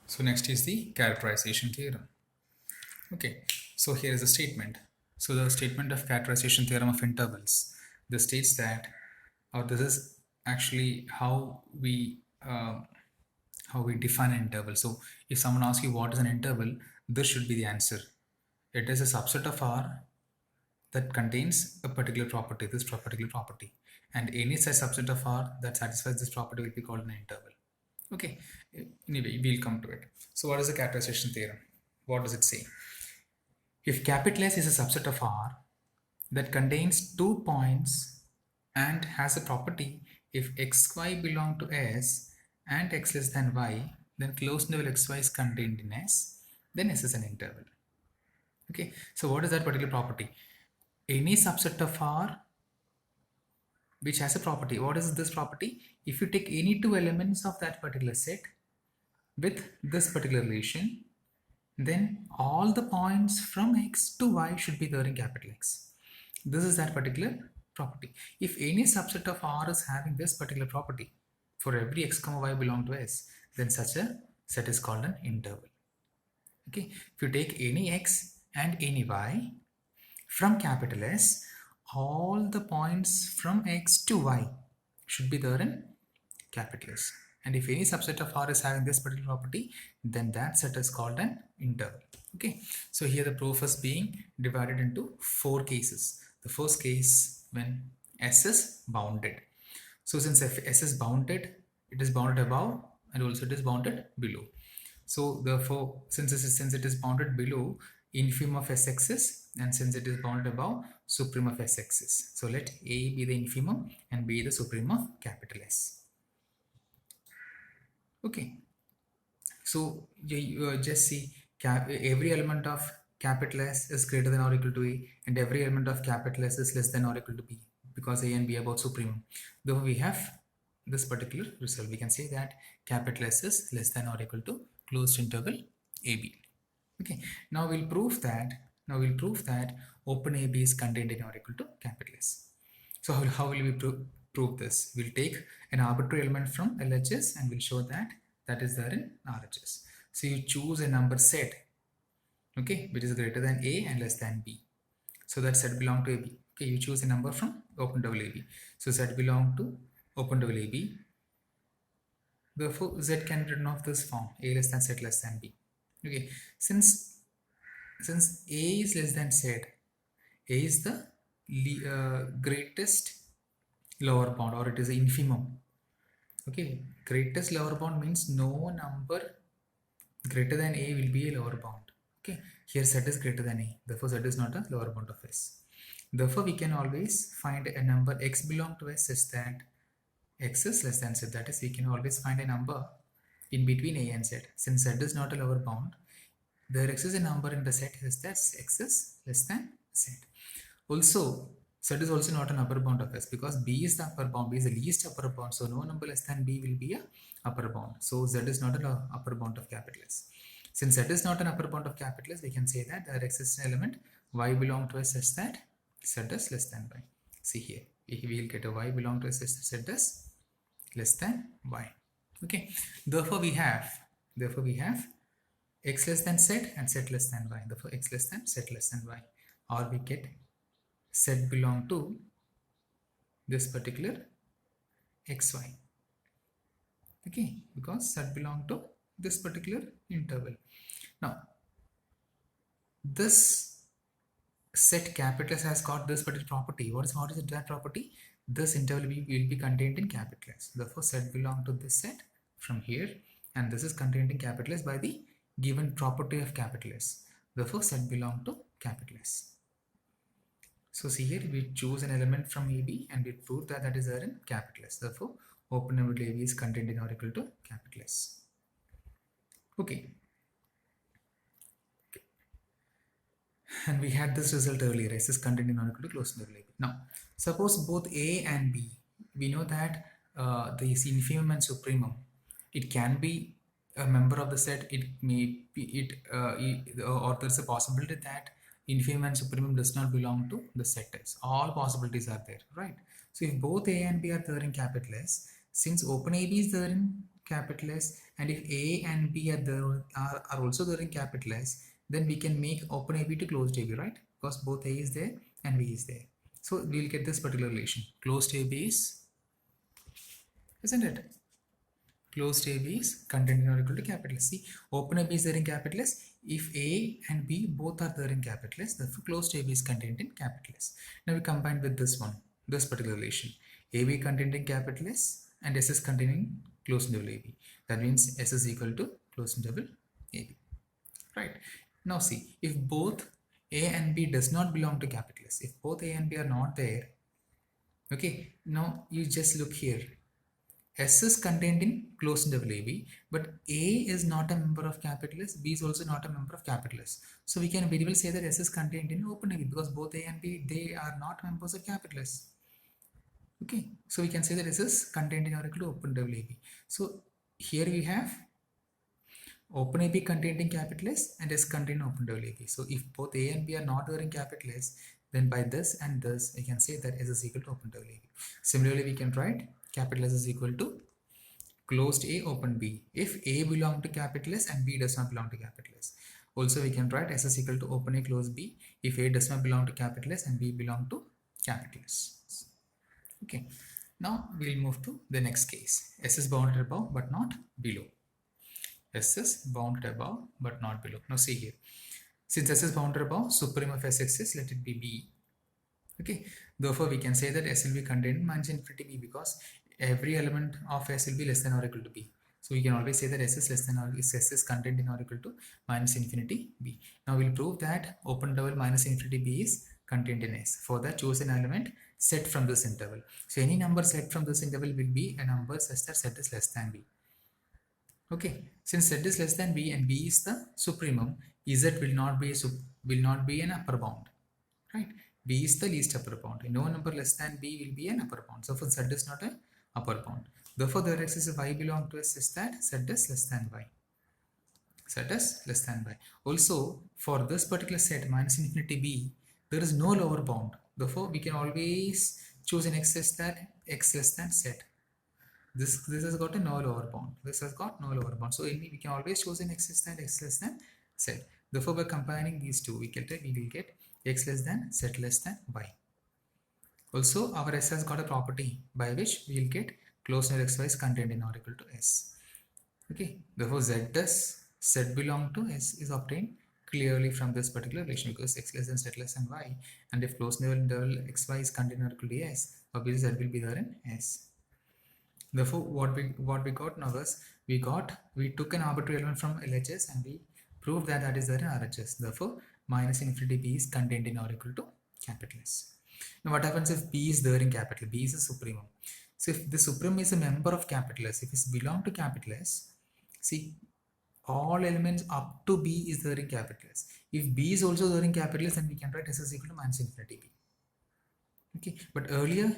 So next is the characterization theorem. Okay, so here is a statement. So the statement of characterization theorem of intervals. This states that, or this is actually how we define an interval. So if someone asks you what is an interval, this should be the answer. It is a subset of R that contains a particular property, this particular property, and any such subset of R that satisfies this property will be called an interval. Okay, anyway, we'll come to it. So what is the characterization theorem? What does it say? If capital S is a subset of R that contains 2 points and has a property, if xy belong to S and x less than y, then closed interval xy is contained in S, then S is an interval. Okay, so what is that particular property? Any subset of R which has a property. What is this property? If you take any two elements of that particular set with this particular relation, then all the points from x to y should be there in capital X. This is that particular property. If any subset of R is having this particular property for every x comma y belong to S, then such a set is called an interval. Okay, if you take any x and any y from capital S, all the points from x to y should be there in capital S. And if any subset of R is having this particular property, then that set is called an interval. Okay, so here the proof is being divided into 4 cases. The first case when S is bounded. So since if S is bounded, it is bounded above and also it is bounded below. So therefore, since it is bounded below, infimum of Sx is, and since it is bounded above, supremum of Sx is. So let A be the infimum and B the supremum of capital S. Okay, so you just see every element of capital S is greater than or equal to A, and every element of capital S is less than or equal to B, because A and B are both supremum. Therefore, we have this particular result. We can say that capital S is less than or equal to closed interval AB. Okay, now we'll prove that open AB is contained in or equal to capital S. So how will we prove this? We'll take an arbitrary element from LHS and we'll show that that is there in RHS. So you choose a number set, okay, which is greater than A and less than B. So that set belong to AB. Okay, you choose a number from open double AB. So set belong to open double AB. Therefore, Z can be written of this form: A less than Z less than B. Okay, since A is less than Z, A is the greatest lower bound, or it is the infimum. Okay, greatest lower bound means no number greater than A will be a lower bound. Okay, here Z is greater than A, therefore Z is not a lower bound of S. Therefore, we can always find a number x belong to S such that x is less than Z. That is, we can always find a number in between A and Z. Since Z is not a lower bound, there exists a number in the set is that x is less than Z. Also, Z is also not an upper bound of S, because B is the upper bound, B is the least upper bound. So no number less than B will be a upper bound. So Z is not an upper bound of capital S. Since Z is not an upper bound of capital S, we can say that there exists an element y belong to S such that Z is less than y. See here, we will get a y belong to S such that Z is less than y. Okay, therefore we have x less than Z and Z less than y. Therefore x less than Z less than y, or we get Z belong to this particular xy. Okay, because Z belong to this particular interval. Now this set capital S has got this particular property. What is that property? This interval will be contained in capital S. Therefore Z belong to this set from here, and this is contained in capital S by the given property of capital S. Therefore Z belong to capital S. So see here, we choose an element from AB and we prove that that is there in capital S. Therefore, open interval AB is contained in or equal to capital S. Okay. And we had this result earlier. S is contained in or equal to closed interval AB. Now, suppose both A and B, we know that this infimum and supremum, it can be a member of the set. It may be or there's a possibility that infimum and supremum does not belong to the set S. All possibilities are there, right? So if both A and B are there in capital S, since open AB is there in capital S, and if A and B are there are also there in capital S, then we can make open AB to closed AB, right? Because both A is there and B is there. So we'll get this particular relation. Closed AB is, isn't it? Closed AB is contained in or equal to capital S. See, open AB is there in capital S. If A and B both are there in capital S, therefore closed AB is contained in capital S. Now we combine with this one, this particular relation. AB contained in capital S and S is contained in closed interval AB. That means S is equal to closed interval AB. Right. Now see, if both A and B does not belong to capital S, if both A and B are not there, okay, now you just look here. S is contained in closed interval AB, but A is not a member of capital S, B is also not a member of capital S. So we can very well say that S is contained in open AB because both A and B, they are not members of capital S. Okay, so we can say that S is contained in or equal to open interval AB. So here we have open AB contained in capital S and S contained in open interval AB. So if both A and B are not there in capital S, then by this and this, we can say that S is equal to open interval AB. Similarly, we can write capital S is equal to closed A open B if A belong to capital S and B does not belong to capital S. Also, we can write S is equal to open A close B if A does not belong to capital S and B belong to capital S. Okay, now we'll move to the next case. S is bounded above but not below. S is bounded above but not below. Now see here, since S is bounded above, supreme of S exists, let it be B. Okay, therefore we can say that S will be contained in minus infinity B because every element of S will be less than or equal to B. So we can always say that S is less than or S is contained in or equal to minus infinity B. Now we'll prove that open interval minus infinity B is contained in S. For that, choose an element set from this interval. So any number set from this interval will be a number such that set is less than B. Okay, since Z is less than B and B is the supremum, Z will not be an upper bound, right? B is the least upper bound. No number less than B will be an upper bound. So for Z is not an upper bound. Therefore, the axis Y belong to S is that Z is less than Y. Z is less than Y. Also, for this particular set minus infinity B, there is no lower bound. Therefore, we can always choose an X less than Z. This has got a no lower bound. This has got no lower bound. So we can always choose an X less than Z. Therefore, by combining these two, we will get X less than Z less than Y. Also, our S has got a property by which we will get closed near XY is contained in or equal to S. Okay. Therefore, Z belong to S is obtained clearly from this particular relation because X less than Z less than Y. And if closed near interval XY is contained in or equal to S, obviously Z will be there in S. Therefore, what we got now is we took an arbitrary element from LHS and we proved that is there in RHS. Therefore, minus infinity B is contained in or equal to capital S. Now, what happens if B is there in capital? B is a supremum. So, if the supremum is a member of capital S, if it belongs to capital S, see, all elements up to B is there in capital S. If B is also there in capital S, then we can write S is equal to minus infinity B. Okay, but earlier,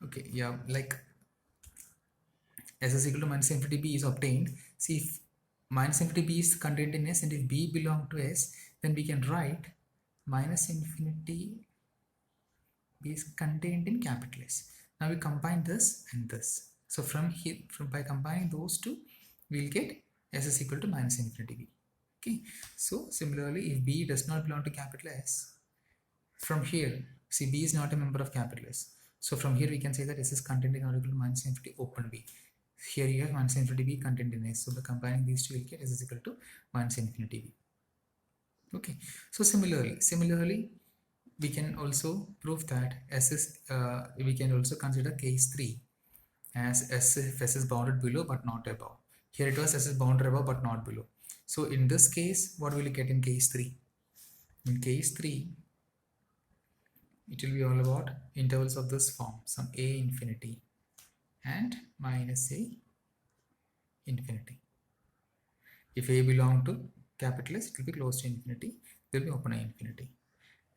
okay, yeah, like S is equal to minus infinity B is obtained. See, if minus infinity B is contained in S and if B belong to S, then we can write minus infinity B is contained in capital S. Now we combine this and this. So from here, by combining those two, we will get S is equal to minus infinity B. Okay. So similarly, if B does not belong to capital S, from here, see, B is not a member of capital S. So from here we can say that S is contained in or equal to minus infinity open B. Here you have minus infinity B contained in S. So by combining these two, you will get S is equal to minus infinity B. Okay. So similarly, we can also prove that S is, we can also consider case 3 as S if S is bounded below but not above. Here it was S is bounded above but not below. So in this case, what will you get in case 3? In case 3, it will be all about intervals of this form, some A infinity and minus A infinity. If A belong to capital S, it will be close to infinity, there will be open A infinity.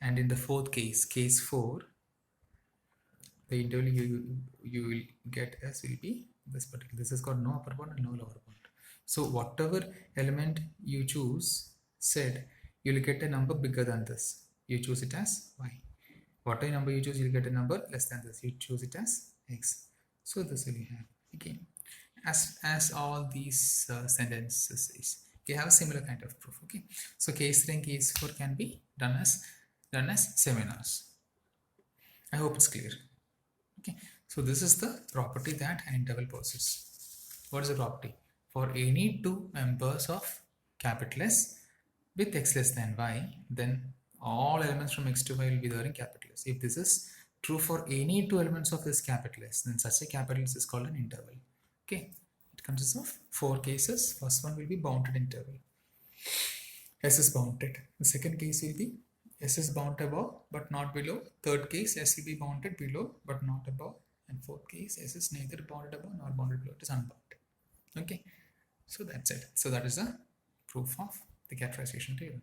And in the fourth case, case 4, the interval you will get S will be this particular. This has got no upper bound and no lower bound. So whatever element you choose, said you will get a number bigger than this. You choose it as Y. Whatever number you choose, you will get a number less than this. You choose it as X. So this will you have. Okay, as all these sentences is, you have a similar kind of proof. Okay, so case 3 and case 4 can be done as seminars. I hope it's clear. Okay, so this is the property that an interval possesses. What is the property? For any two members of capital S with x less than y, then all elements from x to y will be there in capital S. If this is true for any two elements of this capital S, then such a capital S is called an interval. Okay, it consists of 4 cases. First one will be bounded interval. S is bounded. The second case will be S is bounded above but not below. Third case, S will be bounded below but not above. And fourth case, S is neither bounded above nor bounded below. It is unbounded. Okay, so that's it. So that is the proof of the characterization theorem.